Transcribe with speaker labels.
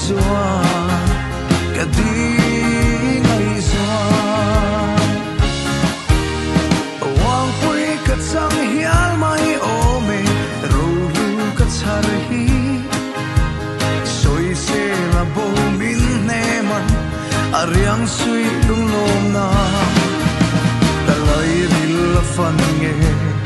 Speaker 1: xóa cả đi ngày xóa wang pui ka chang hial mai o me ro lu ka char hi soi se la bo min ne man ariang sui lung lom na ta lai ril la fan nge